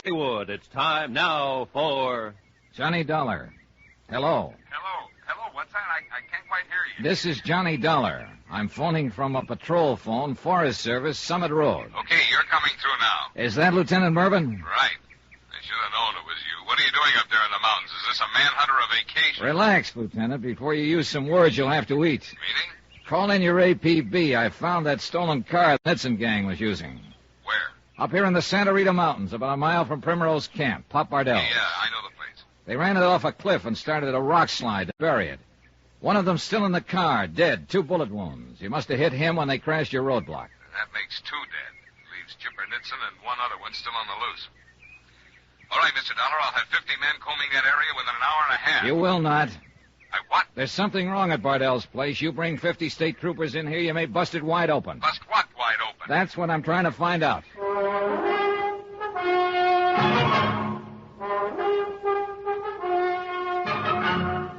Hollywood, it's time now for... Johnny Dollar. Hello. Hello, what's that? I can't quite hear you. This is Johnny Dollar. I'm phoning from a patrol phone, Forest Service, Summit Road. Okay, you're coming through now. Is that Lieutenant Mervyn? Right. I should have known it was you. What are you doing up there in the mountains? Is this a manhunt or a vacation? Relax, Lieutenant. Before you use some words, you'll have to eat. Meeting? Call in your APB. I found that stolen car the Nitson gang was using. Where? Up here in the Santa Rita Mountains, about a mile from Primrose Camp, Pop Bardell's. Yeah, I know the place. They ran it off a cliff and started a rock slide to bury it. One of them still in the car, dead, 2 bullet wounds. You must have hit him when they crashed your roadblock. That makes 2 dead. Leaves Chipper Nitson and one other one still on the loose. All right, Mr. Dollar, I'll have 50 men combing that area within an hour and a half. You will not. What? There's something wrong at Bardell's place. You bring 50 state troopers in here, you may bust it wide open. Bust what wide open? That's what I'm trying to find out.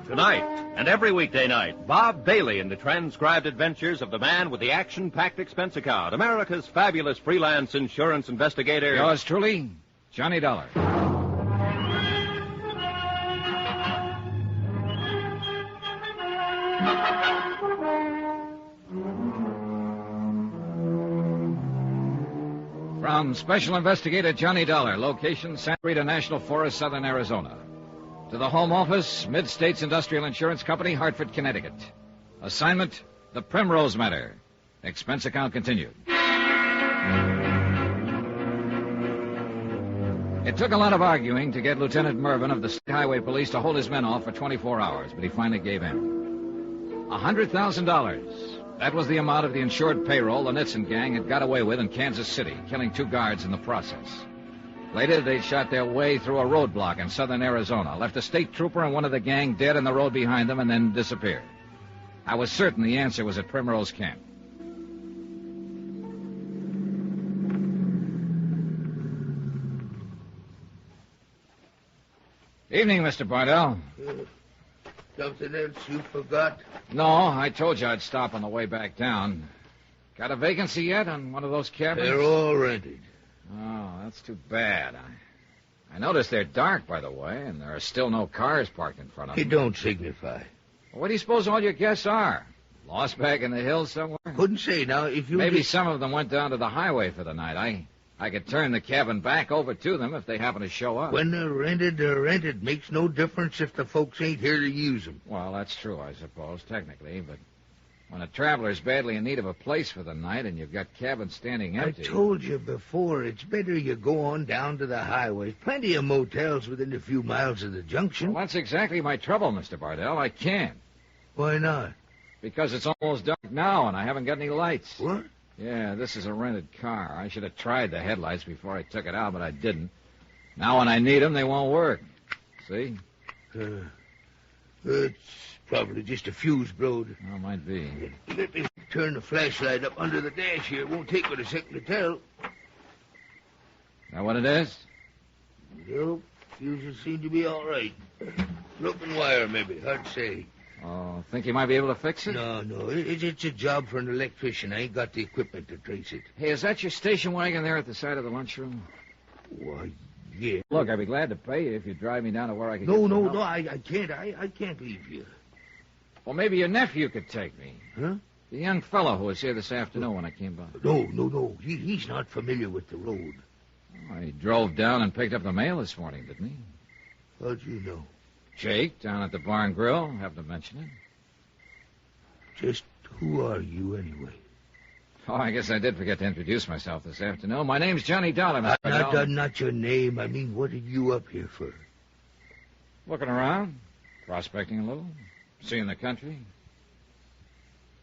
Tonight, and every weekday night, Bob Bailey in the transcribed adventures of the man with the action-packed expense account, America's fabulous freelance insurance investigator. Yours truly, Johnny Dollar. From Special Investigator Johnny Dollar, location Santa Rita National Forest, Southern Arizona. To the Home Office, Mid-States Industrial Insurance Company, Hartford, Connecticut. Assignment, the Primrose matter. Expense account continued. It took a lot of arguing to get Lieutenant Mervyn of the State Highway Police to hold his men off for 24 hours, but he finally gave in. $100,000. That was the amount of the insured payroll the Nitson gang had got away with in Kansas City, killing 2 guards in the process. Later, they shot their way through a roadblock in southern Arizona, left a state trooper and one of the gang dead in the road behind them, and then disappeared. I was certain the answer was at Primrose Camp. Evening, Mr. Bardell. Something else you forgot? No, I told you I'd stop on the way back down. Got a vacancy yet on one of those cabins? They're all rented. Oh, that's too bad. I noticed they're dark, by the way, and there are still no cars parked in front of them. It don't signify. Well, what do you suppose all your guests are? Lost back in the hills somewhere? Couldn't say. Now, if you... Maybe some of them went down to the highway for the night. I could turn the cabin back over to them if they happen to show up. When they're rented. Makes no difference if the folks ain't here to use them. Well, that's true, I suppose, technically, but when a traveler's badly in need of a place for the night and you've got cabins standing empty... I told you before, it's better you go on down to the highway. Plenty of motels within a few miles of the junction. Well, that's exactly my trouble, Mr. Bardell. I can't. Why not? Because it's almost dark now and I haven't got any lights. What? Yeah, this is a rented car. I should have tried the headlights before I took it out, but I didn't. Now when I need them, they won't work. See? It's probably just a fuse blowed. Well, might be. Let me turn the flashlight up under the dash here. It won't take but a second to tell. That what it is? Nope. Fuses seem to be all right. Broken wire, maybe. Hard to say. Oh, think you might be able to fix it? No. It's a job for an electrician. I ain't got the equipment to trace it. Hey, is that your station wagon there at the side of the lunchroom? Why, yeah. Look, I'd be glad to pay you if you drive me down to where I can No, get some help. I can't. I can't leave you. Well, maybe your nephew could take me. Huh? The young fellow who was here this afternoon when I came by. No. He's not familiar with the road. Oh, he drove down and picked up the mail this morning, didn't he? How'd you know? Jake, down at the Barn Grill, happened to mention it. Just who are you, anyway? Oh, I guess I did forget to introduce myself this afternoon. My name's Johnny Dollar, Mr. Bardell. Not your name. I mean, what are you up here for? Looking around, prospecting a little, seeing the country.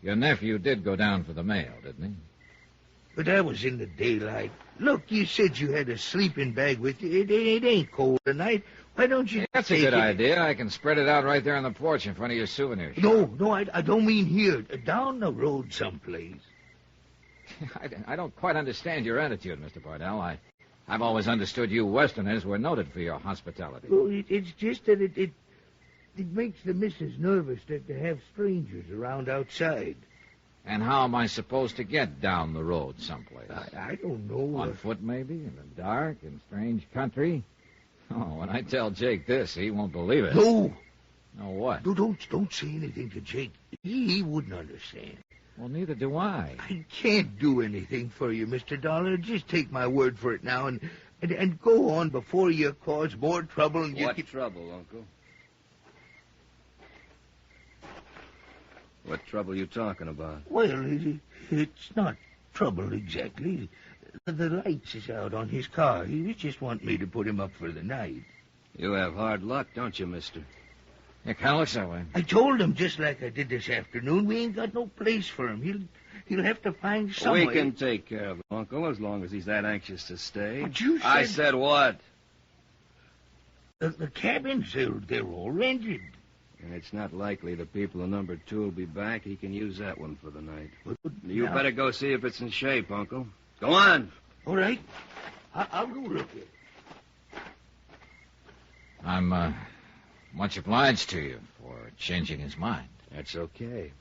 Your nephew did go down for the mail, didn't he? But that was in the daylight. Look, you said you had a sleeping bag with you. It ain't cold tonight. Why don't you... That's a good idea. I can spread it out right there on the porch in front of your souvenir shop. No, I don't mean here. Down the road someplace. I don't quite understand your attitude, Mr. Bardell. I've always understood you Westerners were noted for your hospitality. Well, it's just that it makes the missus nervous to have strangers around outside. And how am I supposed to get down the road someplace? I don't know. On foot, maybe? In the dark, in strange country? Oh, when I tell Jake this, he won't believe it. No. No, what? No, don't say anything to Jake. He wouldn't understand. Well, neither do I. I can't do anything for you, Mr. Dollar. Just take my word for it now and go on before you cause more trouble. And What trouble, Uncle? What trouble you talking about? Well, it's not trouble exactly. The lights is out on his car. He just want me to put him up for the night. You have hard luck, don't you, mister? It kind of looks that way. I told him just like I did this afternoon. We ain't got no place for him. He'll have to find some We way. can take care of him, Uncle, as long as he's that anxious to stay. But you I said- said what? The cabins, they're all rented. And it's not likely the people in number 2 will be back. He can use that one for the night. But You now- better go see if it's in shape, Uncle. Go on. All right. I'll go look at it. I'm much obliged to you for changing his mind. That's okay.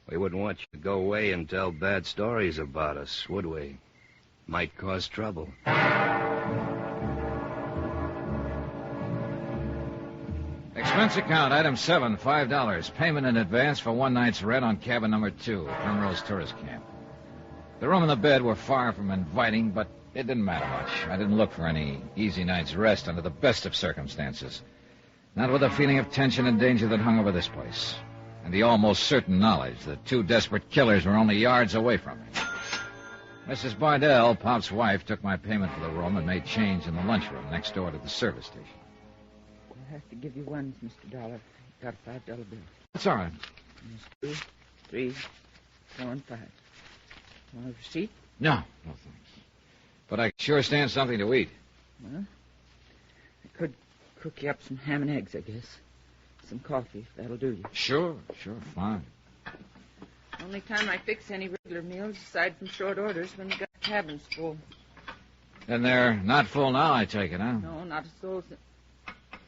We wouldn't want you to go away and tell bad stories about us, would we? Might cause trouble. Expense account, item 7, $5. Payment in advance for one night's rent on cabin number 2, Primrose Tourist Camp. The room and the bed were far from inviting, but it didn't matter much. I didn't look for any easy night's rest under the best of circumstances. Not with the feeling of tension and danger that hung over this place. And the almost certain knowledge that 2 desperate killers were only yards away from me. Mrs. Bardell, Pop's wife, took my payment for the room and made change in the lunchroom next door to the service station. I'll have to give you ones, Mr. Dollar. Got a $5 bill. That's all right. There's 2, 3, 4, and 5. Want a receipt? No, thanks. But I sure stand something to eat. Well, I could cook you up some ham and eggs, I guess. Some coffee, if that'll do you. Sure, fine. Only time I fix any regular meals, aside from short orders, when you got cabins full. And they're not full now, I take it, huh? No, not a soul.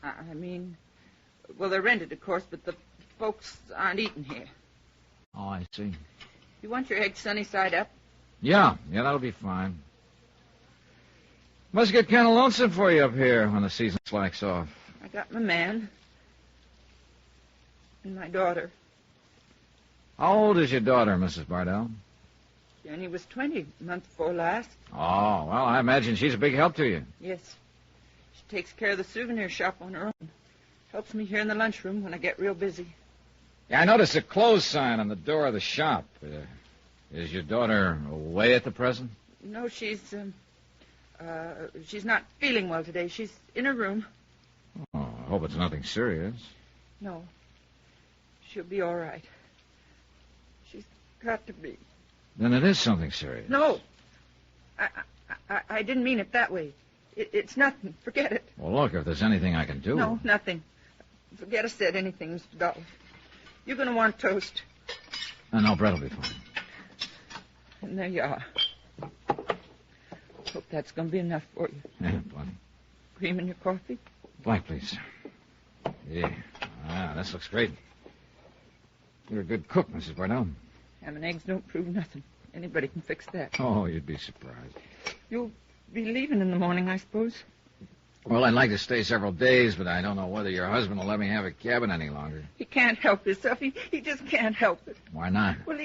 I mean, well, they're rented, of course, but the folks aren't eating here. Oh, I see. You want your eggs sunny side up? Yeah, that'll be fine. Must get kind of lonesome for you up here when the season slacks off. I got my man and my daughter. How old is your daughter, Mrs. Bardell? Jenny was 20 the month before last. Oh, well, I imagine she's a big help to you. Yes. She takes care of the souvenir shop on her own. Helps me here in the lunchroom when I get real busy. Yeah, I noticed a close sign on the door of the shop. Is your daughter away at the present? No, she's not feeling well today. She's in her room. Oh, I hope it's nothing serious. No. She'll be all right. She's got to be. Then it is something serious. No. I didn't mean it that way. It's nothing. Forget it. Well, look, if there's anything I can do... No, nothing. Forget I said anything, Mr. Dollar. You're going to want toast. No, bread will be fine. And there you are. Hope that's going to be enough for you. Yeah, plenty. Cream in your coffee? Black, please. Yeah. This looks great. You're a good cook, Mrs. Bardell. Ham and eggs don't prove nothing. Anybody can fix that. Oh, you'd be surprised. You'll be leaving in the morning, I suppose? Well, I'd like to stay several days, but I don't know whether your husband will let me have a cabin any longer. He can't help himself. He just can't help it. Why not? Well,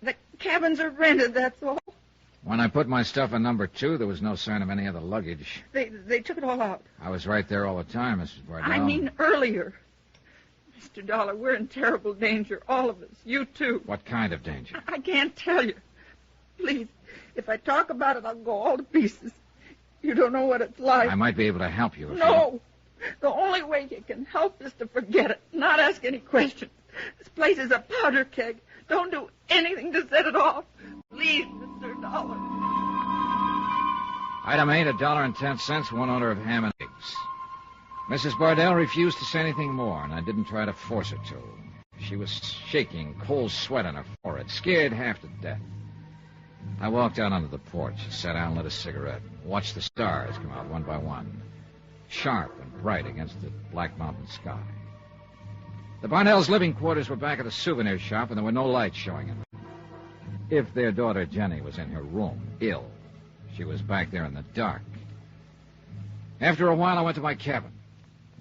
the cabins are rented, that's all. When I put my stuff in number 2, there was no sign of any other luggage. They took it all out. I was right there all the time, Mrs. Bardell. I mean earlier. Mr. Dollar, we're in terrible danger, all of us. You, too. What kind of danger? I can't tell you. Please, if I talk about it, I'll go all to pieces. You don't know what it's like. I might be able to help you. No. The only way you can help is to forget it, not ask any questions. This place is a powder keg. Don't do anything to set it off. Please, Mr. Dollar. Item 8, $1.10, 1 order of ham and eggs. Mrs. Bardell refused to say anything more, and I didn't try to force her to. She was shaking, cold sweat on her forehead, scared half to death. I walked out onto the porch, sat down and lit a cigarette, watched the stars come out one by one, sharp and bright against the black mountain sky. The Barnells' living quarters were back at the souvenir shop, and there were no lights showing in them. If their daughter Jenny was in her room, ill, she was back there in the dark. After a while, I went to my cabin.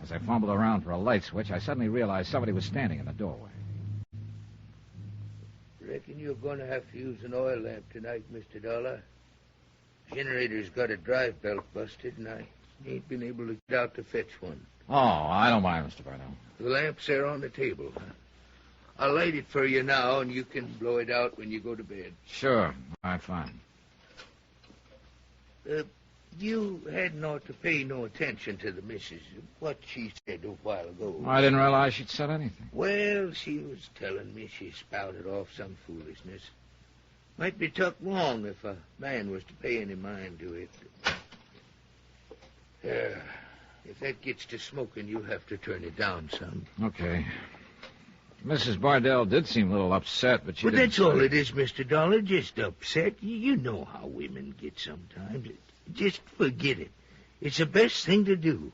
As I fumbled around for a light switch, I suddenly realized somebody was standing in the doorway. Reckon you're going to have to use an oil lamp tonight, Mr. Dollar. Generator's got a drive belt busted, and I ain't been able to get out to fetch one. Oh, I don't mind, Mr. Barnell. The lamp's there on the table. I'll light it for you now, and you can blow it out when you go to bed. Sure. All right, fine. You hadn't ought to pay no attention to the missus. What she said a while ago. I didn't realize she'd said anything. Well, she was telling me she spouted off some foolishness. Might be took wrong if a man was to pay any mind to it. If that gets to smoking, you'll have to turn it down some. Okay. Mrs. Bardell did seem a little upset, but she Well, didn't that's all say- it is, Mr. Dollar. Just upset. You know how women get sometimes. Just forget it. It's the best thing to do.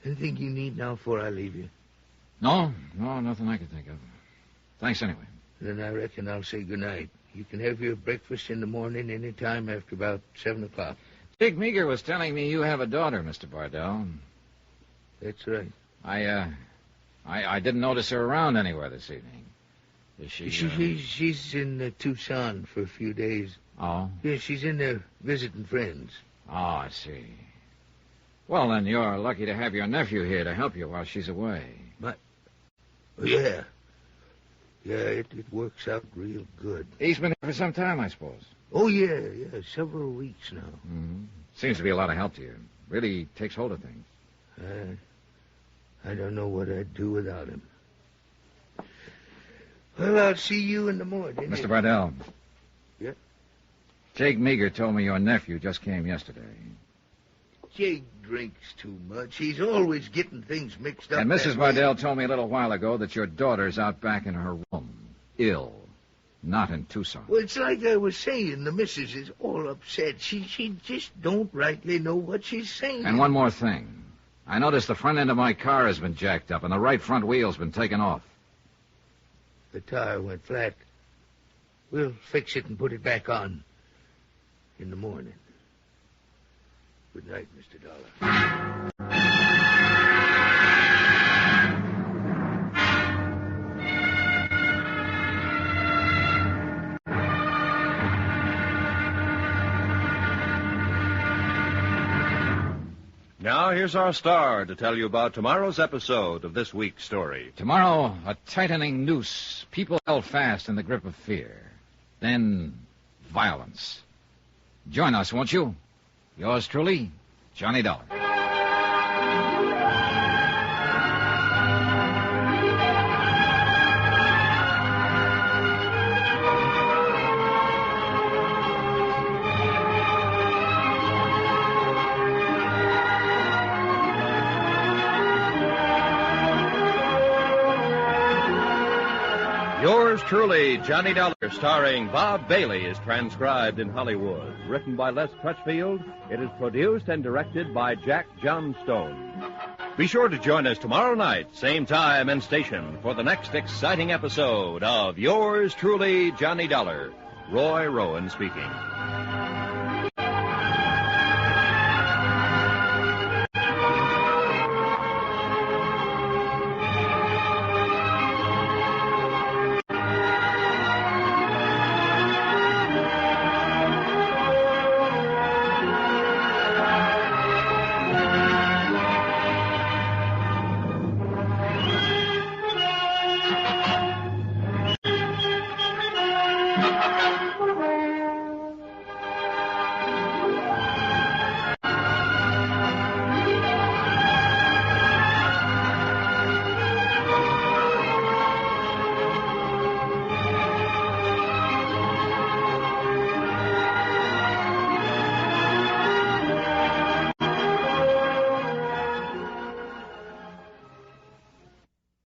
Anything you need now before I leave you? No, nothing I can think of. Thanks anyway. Then I reckon I'll say good night. You can have your breakfast in the morning any time after about 7 o'clock. Dick Meager was telling me you have a daughter, Mr. Bardell. That's right. I didn't notice her around anywhere this evening. Is she... She's in Tucson for a few days. Oh? Yeah, she's in there visiting friends. Oh, I see. Well, then you're lucky to have your nephew here to help you while she's away. Yeah. Yeah, it works out real good. He's been here for some time, I suppose. Oh, yeah, several weeks now. Mm-hmm. Seems to be a lot of help to you. Really takes hold of things. I don't know what I'd do without him. Well, I'll see you in the morning. Mr. Bardell. Yeah? Jake Meager told me your nephew just came yesterday. Jake drinks too much. He's always getting things mixed up. And Mrs. that way. Bardell told me a little while ago that your daughter's out back in her room, ill, not in Tucson. Well, it's like I was saying. The missus is all upset. She just don't rightly know what she's saying. And one more thing. I noticed the front end of my car has been jacked up and the right front wheel's been taken off. The tire went flat. We'll fix it and put it back on in the morning. Good night, Mr. Dollar. Now, here's our star to tell you about tomorrow's episode of this week's story. Tomorrow, a tightening noose, people held fast in the grip of fear. Then, violence. Join us, won't you? Yours truly, Johnny Dollar. Yours truly, Johnny Dollar, starring Bob Bailey, is transcribed in Hollywood. Written by Les Crutchfield, it is produced and directed by Jack Johnstone. Be sure to join us tomorrow night, same time and station, for the next exciting episode of Yours truly, Johnny Dollar. Roy Rowan speaking.